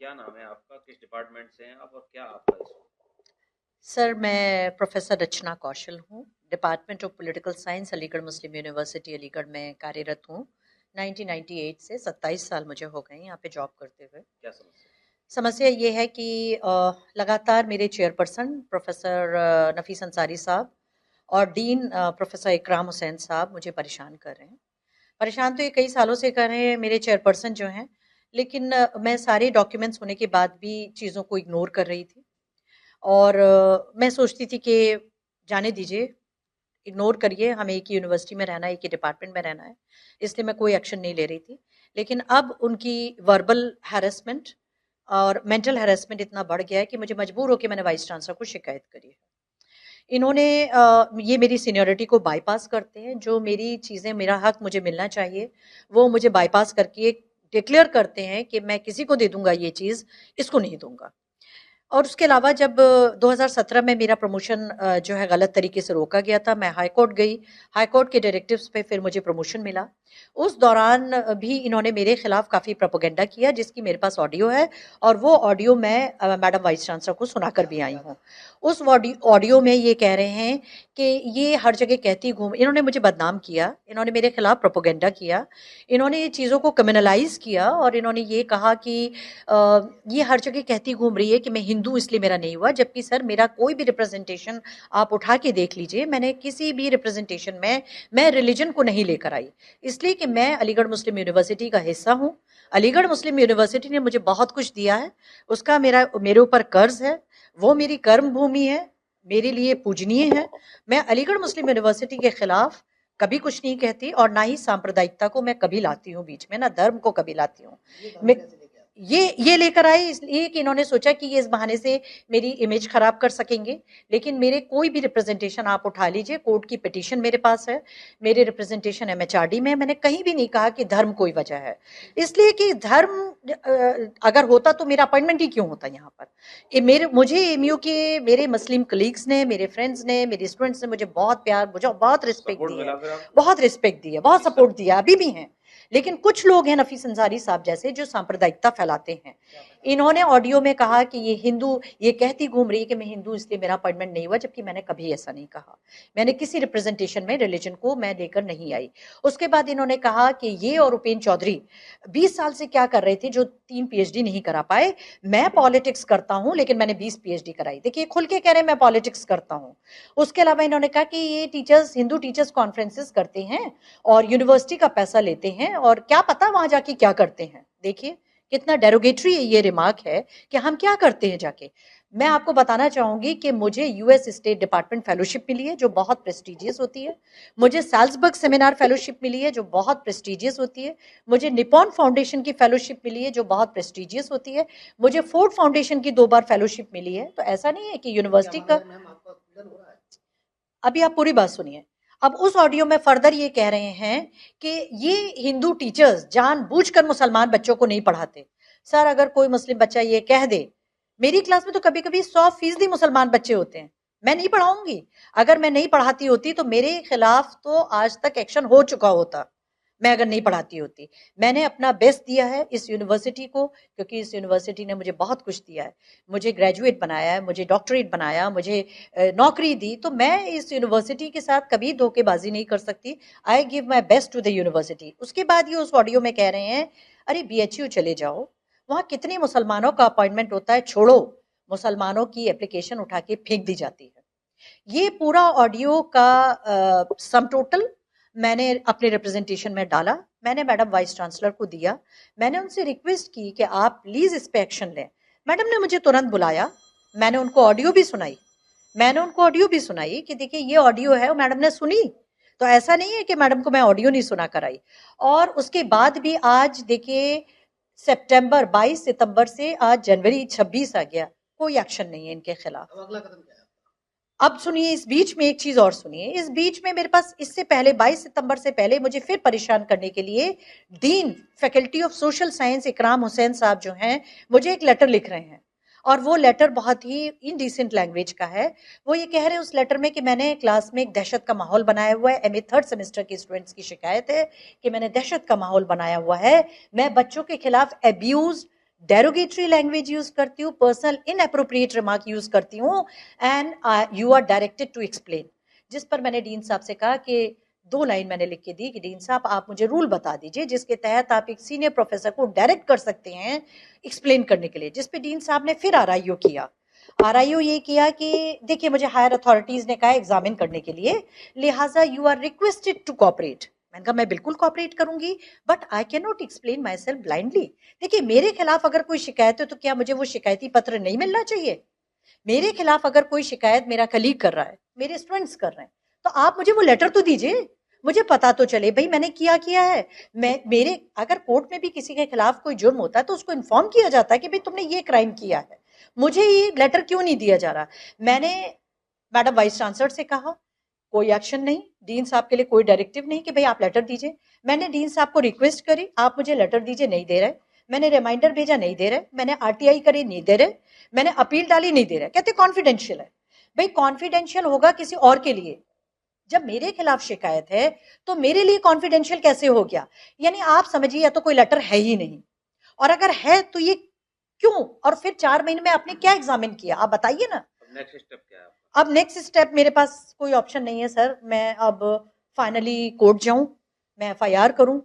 क्या नाम है आपका, किस डिपार्टमेंट से हैं आप और क्या आपका इशू? सर, मैं प्रोफेसर रचना कौशल हूँ। Department of political science, Aligarh Muslim university Aligarh में कार्यरत हूँ। 1998 से 27 साल मुझे हो गए यहाँ पे जॉब करते हुए। क्या समस्या? समस्या ये है कि लगातार मेरे चेयरपर्सन प्रोफेसर नफीस अंसारी साहब और डीन प्रोफेसर इकराम हुसैन साहब मुझे परेशान कर रहे हैं। परेशान तो ये कई सालों से कर रहे हैं मेरे चेयरपर्सन जो हैं, लेकिन मैं सारे डॉक्यूमेंट्स होने के बाद भी चीज़ों को इग्नोर कर रही थी। और मैं सोचती थी कि जाने दीजिए, इग्नोर करिए, हमें एक ही यूनिवर्सिटी में रहना है, एक ही डिपार्टमेंट में रहना है, इसलिए मैं कोई एक्शन नहीं ले रही थी। लेकिन अब उनकी वर्बल हैरेसमेंट और मेंटल हैरेसमेंट इतना बढ़ गया है कि मुझे मजबूर होकर मैंने वाइस चांसलर को शिकायत करी है। इन्होंने ये मेरी सीनियरिटी को बाईपास करते हैं, जो मेरी चीज़ें, मेरा हक मुझे मिलना चाहिए, वो मुझे बाईपास करके डिक्लेयर करते हैं कि मैं किसी को दे दूंगा ये चीज़, इसको नहीं दूंगा। और उसके अलावा जब 2017 में मेरा प्रमोशन जो है गलत तरीके से रोका गया था, मैं हाई कोर्ट गई। हाई कोर्ट के डायरेक्टिव्स पे फिर मुझे प्रमोशन मिला। उस दौरान भी इन्होंने मेरे खिलाफ काफ़ी प्रोपेगेंडा किया, जिसकी मेरे पास ऑडियो है, और वो ऑडियो मैं मैडम वाइस चांसलर को सुनाकर भी आई हूँ। उस ऑडियो में ये कह रहे हैं कि ये हर जगह कहती घूम, इन्होंने मुझे बदनाम किया, इन्होंने मेरे खिलाफ प्रोपेगेंडा किया, इन्होंने ये चीज़ों को कम्युनलाइज किया, और इन्होंने ये कहा कि ये हर जगह कहती घूम रही है कि मैं हिंदू इसलिए मेरा नहीं हुआ। जबकि सर, मेरा कोई भी रिप्रेजेंटेशन आप उठा के देख लीजिए, मैंने किसी भी रिप्रेजेंटेशन में मैं रिलीजन को नहीं लेकर आई, इसलिए कि मैं अलीगढ़ मुस्लिम यूनिवर्सिटी का हिस्सा हूँ। अलीगढ़ मुस्लिम यूनिवर्सिटी ने मुझे बहुत कुछ दिया है, उसका मेरे ऊपर कर्ज है, वो मेरी कर्म भूमि है, मेरे लिए पूजनीय है। मैं अलीगढ़ मुस्लिम यूनिवर्सिटी के खिलाफ कभी कुछ नहीं कहती, और ना ही सांप्रदायिकता को मैं कभी लाती हूँ बीच में, ना धर्म को कभी लाती हूँ। मैं ये लेकर आए इसलिए कि इन्होंने सोचा कि ये इस बहाने से मेरी इमेज खराब कर सकेंगे। लेकिन मेरे कोई भी रिप्रेजेंटेशन आप उठा लीजिए, कोर्ट की पिटीशन मेरे पास है, मेरे रिप्रेजेंटेशन एमएचआरडी में, मैंने कहीं भी नहीं कहा कि धर्म कोई वजह है। इसलिए कि धर्म अगर होता तो मेरा अपॉइंटमेंट ही क्यों होता यहाँ पर। मुझे एमयू के मेरे मुस्लिम कलीग्स ने, मेरे फ्रेंड्स ने, मेरे स्टूडेंट्स ने मुझे बहुत प्यार, मुझे बहुत रिस्पेक्ट सपोर्ट दी मिला है, फिर आपको? बहुत रिस्पेक्ट दी है, बहुत सपोर्ट दिया, अभी भी हैं। लेकिन कुछ लोग हैं नफीस अंसारी साहब जैसे, जो सांप्रदायिकता फैलाते हैं। इन्होंने ऑडियो में कहा कि ये हिंदू, ये कहती घूम रही है कि मैं हिंदू इसलिए मेरा अपॉइंटमेंट नहीं हुआ, जबकि मैंने कभी ऐसा नहीं कहा। मैंने किसी रिप्रेजेंटेशन में रिलीजन को मैं लेकर नहीं आई। उसके बाद इन्होंने कहा कि ये और उपेंद्र चौधरी 20 साल से क्या कर रहे थे, जो 3 पीएचडी नहीं करा पाए। मैं पॉलिटिक्स करता हूं, लेकिन मैंने 20 पीएचडी कराई। देखिए, खुल के कह रहे हैं मैं पॉलिटिक्स करता हूं। उसके अलावा इन्होंने कहा कि ये टीचर्स हिंदू टीचर्स कॉन्फ्रेंसेस करते हैं और यूनिवर्सिटी का पैसा लेते हैं, और क्या पता वहां जाके क्या करते हैं। देखिए कितना डेरोगेटरी ये रिमार्क है कि हम क्या करते हैं जाके। मैं आपको बताना चाहूंगी कि मुझे यूएस स्टेट डिपार्टमेंट फेलोशिप मिली है, जो बहुत प्रेस्टिजियस होती है। मुझे साल्सबर्ग सेमिनार फेलोशिप मिली है, जो बहुत प्रेस्टिजियस होती है। मुझे निपॉन फाउंडेशन की फेलोशिप मिली है, जो बहुत प्रेस्टिजियस होती है। मुझे फोर्ड फाउंडेशन की 2 बार फेलोशिप मिली है। तो ऐसा नहीं है कि यूनिवर्सिटी का, अभी आप पूरी बात सुनिए। अब उस ऑडियो में फर्दर ये कह रहे हैं कि ये हिंदू टीचर्स जानबूझकर मुसलमान बच्चों को नहीं पढ़ाते। सर, अगर कोई मुस्लिम बच्चा ये कह दे, मेरी क्लास में तो कभी कभी 100% मुसलमान बच्चे होते हैं, मैं नहीं पढ़ाऊंगी। अगर मैं नहीं पढ़ाती होती तो मेरे खिलाफ तो आज तक एक्शन हो चुका होता, मैं अगर नहीं पढ़ाती होती। मैंने अपना बेस्ट दिया है इस यूनिवर्सिटी को, क्योंकि इस यूनिवर्सिटी ने मुझे बहुत कुछ दिया है। मुझे ग्रेजुएट बनाया है, मुझे डॉक्टरेट बनाया, मुझे नौकरी दी। तो मैं इस यूनिवर्सिटी के साथ कभी धोखेबाजी नहीं कर सकती। I give my best to the university. उसके बाद ये उस ऑडियो में कह रहे हैं, अरे बीएचयू चले जाओ, वहां कितने मुसलमानों का अपॉइंटमेंट होता है, छोड़ो, मुसलमानों की एप्लीकेशन उठा के फेंक दी जाती है। ये पूरा ऑडियो का सम टोटल मैंने अपने रिप्रेजेंटेशन में डाला, मैंने मैडम वाइस चांसलर को दिया। मैंने उनसे रिक्वेस्ट की कि आप प्लीज इस पे एक्शन लें। मैडम ने मुझे तुरंत बुलाया, मैंने उनको ऑडियो भी सुनाई, कि देखिए ये ऑडियो है, और मैडम ने सुनी। तो ऐसा नहीं है कि मैडम को मैं ऑडियो नहीं सुना कर आई। और उसके बाद भी आज देखिए, 22 सितंबर से आज जनवरी 26 आ गया, कोई एक्शन नहीं है इनके खिलाफ। अब अगला कदम क्या है? अब सुनिए, इस बीच में एक चीज और सुनिए। इस बीच में मेरे पास इससे पहले 22 सितंबर से पहले मुझे फिर परेशान करने के लिए dean faculty of social science इकराम हुसैन साहब जो हैं, मुझे एक लेटर लिख रहे हैं, और वो लेटर बहुत ही इनडिसेंट लैंग्वेज का है। वो ये कह रहे हैं उस लेटर में कि मैंने क्लास में एक दहशत का माहौल बनाया हुआ है। एमए 3rd सेमेस्टर के स्टूडेंट्स की शिकायत है कि मैंने दहशत का माहौल बनाया हुआ है, मैं बच्चों के खिलाफ एब्यूज, डेरोगेटरी लैंग्वेज यूज करती हूँ, पर्सनल इनअप्रोप्रिएट रिमार्क यूज करती हूँ, and you are directed to explain. जिस पर मैंने डीन साहब से कहा कि 2 लाइन मैंने लिख के दी कि डीन साहब आप मुझे रूल बता दीजिए जिसके तहत आप एक सीनियर प्रोफेसर को डायरेक्ट कर सकते हैं एक्सप्लेन करने के लिए। जिस पे डीन साहब ने फिर आरआईओ किया। आरआईओ ये किया कि देखिए मुझे हायर अथॉरिटीज ने कहा एग्जामिन करने के लिए, लिहाजा you are requested to cooperate. मैंने कहा मैं बिल्कुल कॉपरेट करूंगी, but I can not explain myself blindly. देखिए मेरे खिलाफ अगर कोई शिकायत है तो क्या मुझे वो शिकायती पत्र नहीं मिलना चाहिए? मेरे खिलाफ अगर कोई शिकायत मेरा कलीग कर रहा है, मेरे स्टूडेंट्स कर रहे हैं, तो आप मुझे वो लेटर तो दीजिए, मुझे पता तो चले भाई मैंने किया है। मेरे अगर कोर्ट में भी किसी के खिलाफ कोई जुर्म होता है तो उसको इन्फॉर्म किया जाता है कि भाई तुमने ये क्राइम किया है, मुझे ये लेटर क्यों नहीं दिया जा रहा? मैंने मैडम वाइस चांसलर से कहा, कोई एक्शन नहीं, डीन साहब के लिए कोई डायरेक्टिव नहीं कि भाई आप लेटर दीजिए। मैंने डीन साहब को रिक्वेस्ट करी, आप मुझे लेटर दीजिए, नहीं दे रहे। मैंने रिमाइंडर भेजा, नहीं दे रहे। मैंने आरटीआई करी, नहीं दे रहे। मैंने अपील डाली, नहीं दे रहे। कहते कॉन्फिडेंशियल है। भाई कॉन्फिडेंशियल होगा किसी और के लिए, जब मेरे खिलाफ शिकायत है तो मेरे लिए कॉन्फिडेंशियल कैसे हो गया? यानी आप समझिए या तो कोई लेटर है ही नहीं, और अगर है तो ये क्यों? और फिर 4 महीने में आपने क्या एग्जामिन किया, आप बताइए ना। नेक्स्ट स्टेप क्या है? अब नेक्स्ट स्टेप मेरे पास कोई ऑप्शन नहीं है सर। मैं अब फाइनली कोर्ट जाऊं, मैं एफआईआर करूं,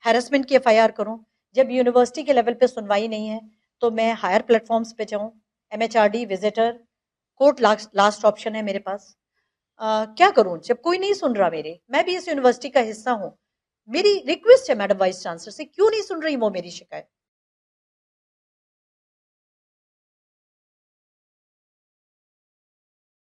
हैरेसमेंट की एफआईआर करूं। जब यूनिवर्सिटी के लेवल पे सुनवाई नहीं है तो मैं हायर प्लेटफॉर्म्स पे जाऊं, MHRD, visitor, court last option है मेरे पास। क्या करूं जब कोई नहीं सुन रहा मेरे? मैं भी इस यूनिवर्सिटी का हिस्सा हूं। मेरी रिक्वेस्ट है मैडम वाइस चांसलर से, क्यों नहीं सुन रही वो मेरी शिकायत?